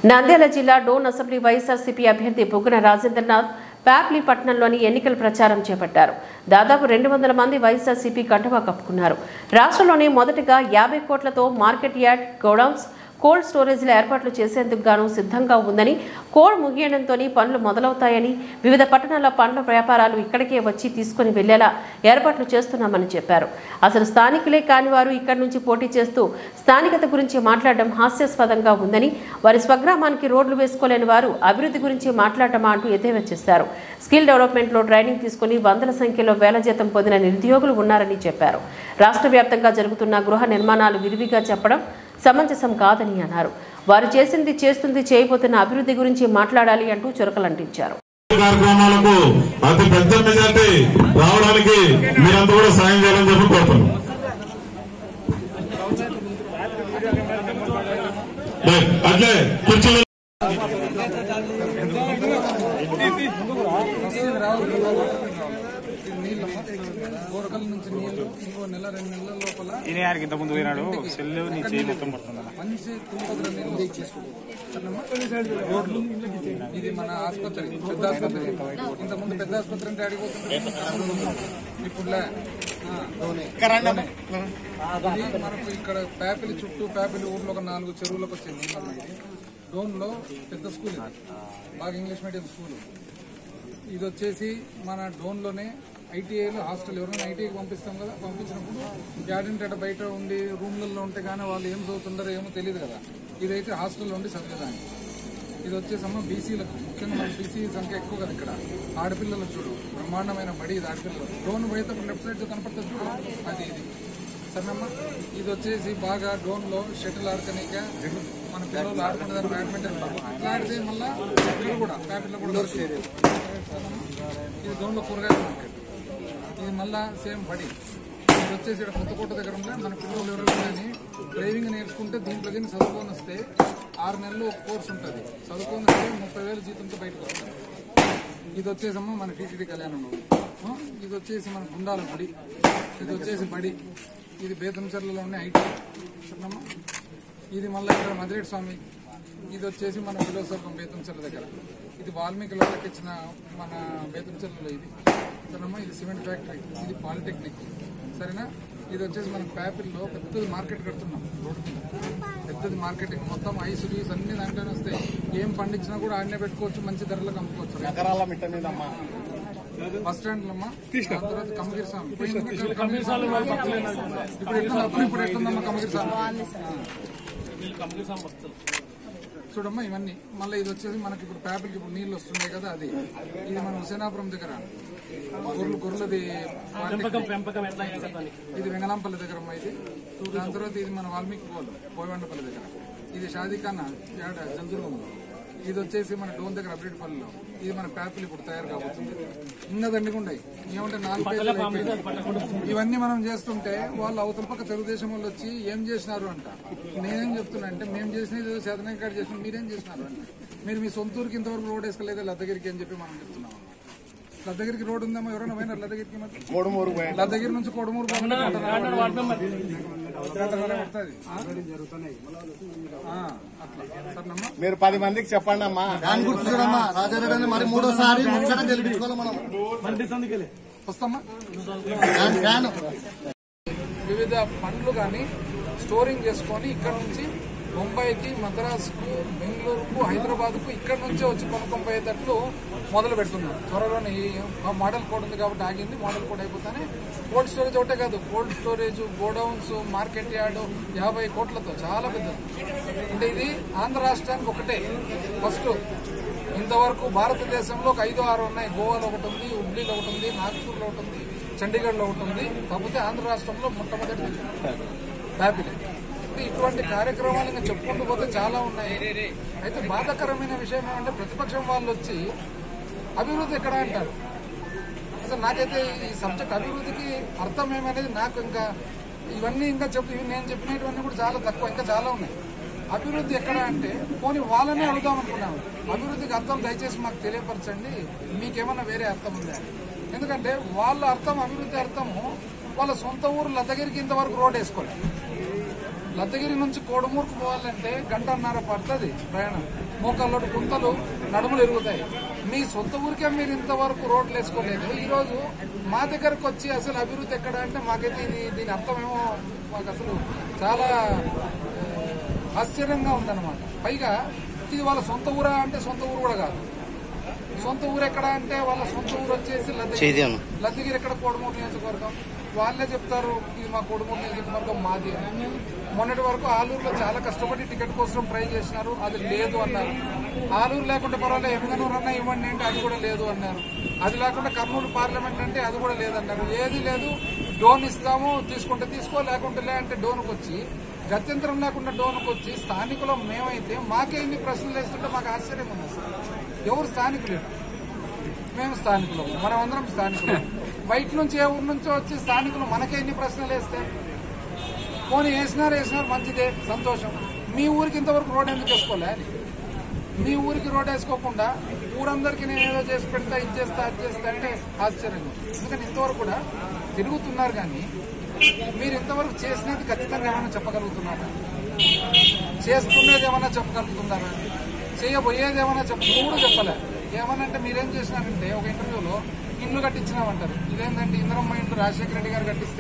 నంద్యాల జిల్లా డోన్ అసెంబ్లీ వైఎస్ఆర్సీపీ అభ్యర్థి బుగ్గన రాజేంద్రనాథ్ ప్యాప్లీ పట్టణంలోని ఎన్నికల ప్రచారం చేపట్టారు. దాదాపు 200 మంది వైఎస్ఆర్సీపీ కండువా కప్పుకున్నారు. రాష్ట్రంలోనే మొదటగా 50 కోట్లతో మార్కెట్ యార్డ్, గోడౌన్స్, కోల్డ్ స్టోరేజ్ల ఏర్పాట్లు చేసేందుకు గాను సిద్ధంగా ఉందని, కోడ్ ముగియడంతో పనులు మొదలవుతాయని, వివిధ పట్టణాల పండ్ల వ్యాపారాలు ఇక్కడికే వచ్చి తీసుకుని వెళ్లేలా ఏర్పాట్లు చేస్తున్నామని చెప్పారు. అసలు స్థానికులే కాని వారు ఇక్కడి నుంచి పోటీ చేస్తూ స్థానికత గురించి మాట్లాడడం హాస్యాస్పదంగా ఉందని, వారి స్వగ్రామానికి రోడ్లు వేసుకోలేని వారు అభివృద్ధి గురించి మాట్లాడటమా అంటూ ఎద్దేవా చేశారు. స్కిల్ డెవలప్మెంట్ లో ట్రైనింగ్ తీసుకుని వందల సంఖ్యలో వేల జీతం పొందిన నిరుద్యోగులు ఉన్నారని చెప్పారు. రాష్ట్ర వ్యాప్తంగా జరుగుతున్న గృహ నిర్మాణాలు విరివిగా చెప్పడం సమంజసం కాదని అన్నారు. వారు చేసింది, చేస్తుంది, చేయబోతున్న అభివృద్ధి గురించి మాట్లాడాలి అంటూ చురకలంటించారు. కార్యక్రమాలకు అతి పెద్ద మెజార్టీ రావడానికి మీరంతా కూడా సాయం చేయాలని చెప్పి కోరుతున్నాం. అట్లే కూర్చో కోరకల నుంచి నీళ్లు ఇంకో నెల 2 నెలల లోపల ఇంత ముందు పోయినాడు సెల్లు నీ చేయి మొత్తం పడుతుంది. మంచి తుంపదుల నీళ్ళు రోడ్లు. ఇది మన ఆసుపత్రి, పెద్ద ఆసుపత్రి. ఇంతకుముందు పెద్ద ఆసుపత్రి అంటే అడిగిపోతుంది. ఇప్పుడు మనకు ఇక్కడ ప్యాపిలి చుట్టూ, ప్యాపిలి ఊర్లో ఒక 4 చెరువులకు వచ్చింది. డోన్ లో పెద్ద స్కూల్, బాగా ఇంగ్లీష్ మీడియం స్కూల్. ఇది వచ్చేసి మన డోన్ లోనే ఐటీఐలో హాస్టల్. ఎవరైనా ఐటీఐకి పంపిస్తాం కదా, పంపించినప్పుడు గ్యాడెంట్ బయట ఉండి రూమ్లలో ఉంటే కానీ వాళ్ళు ఏం చదువుతుంటారో ఏమో తెలియదు కదా. ఇదైతే హాస్టల్లో ఉండి చదివేదాన్ని. ఇది వచ్చేసమ్మా బీసీలకు, ముఖ్యంగా మన బీసీ సంఖ్య ఎక్కువ కదా ఇక్కడ. ఆడపిల్లలు చూడు, బ్రహ్మాండమైన బడి ఇది. ఆడపిల్లలు డోన్ పోయితే లెఫ్ట్ సైడ్ కనపడుతుంది చూడు, అది ఇది. సరేనమ్మా, ఇది వచ్చేసి బాగా డోన్ లో షటిల్ ఆడుకునేక మన పిల్లలు ఆడుకునే బ్యాడ్మింటన్ ఇట్లా ఆడితే మళ్ళీ ఇక్కడ కూడా ప్యాపిల్లో కూడా ఇది డోన్ లో కూరగాయల మార్కెట్. ఇది మళ్ళా సేమ్ బడి. ఇది వచ్చేసి ఇక్కడ కొత్తకోట దగ్గర ఉంటే మన పిల్లలు ఎవరు కానీ డ్రైవింగ్ నేర్చుకుంటే దీంట్లో కానీ చదువుకొని వస్తే 6 నెలలు ఒక కోర్స్ ఉంటుంది. చదువుకొని వస్తే 30,000 జీతంతో బయటకు వస్తారు. ఇది వచ్చేసమ్మా మన టీటీడీ కళ్యాణం. ఇది వచ్చేసి మన గుండాల గుడి. ఇది వచ్చేసి బడి. ఇది బేతంచెర్లలో ఉన్న ఐటీ. ఇది మళ్ళీ ఇక్కడ మదిరేటి స్వామి. ఇది వచ్చేసి మన విలోసర్గం బేతంచెర్ల దగ్గర. ఇది వాల్మీకిలో కట్టించిన మన బేతంచెర్లలో ఇది. సరేనమ్మా, ఇది సిమెంట్ ఫ్యాక్టరీ. ఇది పాలిటెక్నిక్. సరేనా, ఇది వచ్చేసి మన ప్యాపిల్లో పెద్దది మార్కెట్ కడుతున్నాం. రోడ్డు మీద పెద్దది మార్కెటింగ్, మొత్తం ఐస్ రీస్ అన్ని దాంట్లోనే వస్తాయి. ఏం పండించినా కూడా ఆడనే పెట్టుకోవచ్చు, మంచి ధరలకు అమ్ముకోవచ్చు. బస్ స్టాండ్ అమ్మా, తర్వాత కమగిరి స్వామి. ఇప్పుడు ఎట్లుందమ్మా కమగిరి స్వామి చూడమ్మా. ఇవన్నీ మళ్ళీ ఇది వచ్చేసి మనకి ఇప్పుడు ప్యాపిల్కి ఇప్పుడు నీళ్లు వస్తున్నాయి కదా, అది. ఇది మన హుసేనాపురం దగ్గర గొర్రెలది ఇది వెంగళంపల్లి దగ్గర అమ్మా ఇది. దాని తర్వాత ఇది మన వాల్మీకి పోయవండపల్లి దగ్గర. ఇది షాదీఖానా జంతుర్గంలో. ఇది వచ్చేసి మన డోన్ దగ్గర అబ్రేడ్పల్లిలో. ఇది మన ప్యాపిల్ ఇప్పుడు తయారు కాబోతుంది. ఇంకా దండిగుండాయి ఏమంటే 4 పేజీలు. ఇవన్నీ మనం చేస్తుంటే వాళ్ళు అవతల పక్క తెలుగుదేశం వాళ్ళు వచ్చి ఏం చేసినారు అంట. నేనేం చెప్తున్నా అంటే, మేము చేసినది శాతనాయక గారు చేసిన, మీరేం చేసినారు అంటే, మీరు మీ సొంతూరుకి ఇంతవరకు రోడ్ వేసుకోలేదు లద్దగిరికి అని చెప్పి మనం చెప్తున్నాం. లద్దగిరికి రోడ్ ఉందేమో, ఎవరైనా పోయినారు లద్దగిరికి? లద్దగిరి నుంచి కోడుమూరు మీరు 10 మందికి చెప్పండి అమ్మా. రాజారెడ్డి మరి 3వ సారి గెలిపించుకోవాలి మనం. వస్తామా? వివిధ పండ్లు కానీ స్టోరింగ్ చేసుకొని ఇక్కడ నుంచి ముంబైకి, మద్రాసుకు, బెంగళూరుకు, హైదరాబాద్కు ఇక్కడ నుంచే వచ్చి కొనుక్కొనిపోయేటట్లు మొదలు పెడుతున్నాం. త్వరలోనే ఈ మోడల్ కోడ్ ఉంది కాబట్టి ఆగింది. మోడల్ కోడ్ అయిపోతానే కోల్డ్ స్టోరేజ్ ఒకటే కాదు, cold storage, godowns, market yard 50 కోట్లతో చాలా పెద్దది. అంటే ఇది ఆంధ్ర రాష్ట్రానికి ఒకటే ఫస్ట్. ఇంతవరకు భారతదేశంలో ఒక 5-6 ఉన్నాయి. గోవాలో ఒకటి ఉంది, హుబ్లీలో ఒకటి ఉంది, నాగ్పూర్లో ఒకటి ఉంది, చండీగఢ్లో ఒకటి ఉంది. కాకపోతే ఆంధ్ర రాష్ట్రంలో మొట్టమొదటి ప్యాపిల్. ఇటువంటి కార్యక్రమాలు ఇంకా చెప్పుకుంటూ పోతే చాలా ఉన్నాయి. అయితే బాధాకరమైన విషయం ఏమంటే, ప్రతిపక్షం వాళ్ళు వచ్చి అభివృద్ధి ఎక్కడ అంటారు. అసలు నాకైతే ఈ సబ్జెక్ట్ అభివృద్ధికి అర్థం ఏమనేది నాకు ఇంకా ఇవన్నీ ఇంకా నేను చెప్పినటువన్నీ కూడా చాలా తక్కువ, ఇంకా చాలా ఉన్నాయి. అభివృద్ధి ఎక్కడ అంటే పోనీ వాళ్ళనే అడుగుదాం అనుకున్నాము. అభివృద్ధికి అర్థం దయచేసి మాకు తెలియపరచండి, మీకేమన్నా వేరే అర్థం ఉందా? ఎందుకంటే వాళ్ళ అర్థం, అభివృద్ధి అర్థము వాళ్ళ సొంత ఊరు లద్దగిరికి ఇంతవరకు రోడ్ వేసుకోలేదు. లద్దగిరి నుంచి కోడుమూరుకు పోవాలంటే 1.5 గంట పడుతుంది ప్రయాణం. మోకాళ్ళోటి గుంతలు, నడుములు ఎరుగుతాయి. మీ సొంత ఊరికే మీరు ఇంతవరకు రోడ్లు వేసుకోలేదు. ఈరోజు మా దగ్గరకు వచ్చి అసలు అభివృద్ధి ఎక్కడ అంటే మాకైతే దీని అర్థమేమో మాకు అసలు చాలా ఆశ్చర్యంగా ఉందన్నమాట. పైగా ఇది వాళ్ళ సొంత ఊరా అంటే సొంత ఊరు కూడా కాదు. సొంత ఊరు ఎక్కడ అంటే వాళ్ళ సొంత ఊరు వచ్చేసి లద్దగిరి ఎక్కడ కోడుమూరు నియోజకవర్గం. వాళ్ళే చెప్తారు ఇది మా కోడుమూరు నియోజకవర్గం మాది. మొన్నటి వరకు ఆలూరులో చాలా కష్టపడి టికెట్ కోసం ట్రై చేసినారు, అది లేదు అన్నారు. ఆలూరు లేకుంటే పర్వాలేదు, ఎమ్మెగనూరు అన్నా ఇవ్వండి అంటే అది కూడా లేదు అన్నారు. అది లేకుండా కర్నూలు పార్లమెంట్ అంటే అది కూడా లేదన్నారు. ఏది లేదు, డోన్ ఇస్తాము, తీసుకుంటే తీసుకో, లేకుంటే లే అంటే డోన్కి వచ్చి గత్యంతరం లేకుండా డోన్కి వచ్చి స్థానికులు మేమైతే మాకే ఇన్ని ప్రశ్నలు వేస్తుంటే మాకు ఆశ్చర్యంగా ఉంది. సార్ ఎవరు స్థానికులు? మేము స్థానికులు, మనం అందరం స్థానికులు. బయట నుంచి ఏ ఊరు నుంచో వచ్చి స్థానికులు మనకే ఇన్ని ప్రశ్నలు వేస్తే పోనీ వేసినారు మంచిదే, సంతోషం. మీ ఊరికి ఇంతవరకు రోడ్ ఎందుకు వేసుకోలే? మీ ఊరికి రోడ్ వేసుకోకుండా ఊరందరికీ నేను ఏదో చేసి పెడతా, ఇది చేస్తా, అది చేస్తా అంటే ఆశ్చర్యంగా. ఎందుకంటే ఇంతవరకు కూడా తిరుగుతున్నారు, కానీ మీరు ఇంతవరకు చేసినది ఖచ్చితంగా ఏమైనా చెప్పగలుగుతున్నారా? చేస్తున్నది ఏమైనా చెప్పగలుగుతున్నారా? చేయబోయేది ఏమైనా కూడా చెప్పలే. ఏమనంటే మీరేం చేసినారంటే ఒక ఇంటర్వ్యూలో ఇల్లు కట్టించినామంటారు. ఇదేంటంటే ఇంద్రమ్మ ఇండ్లు రాజశేఖర రెడ్డి గారు కట్టిస్తే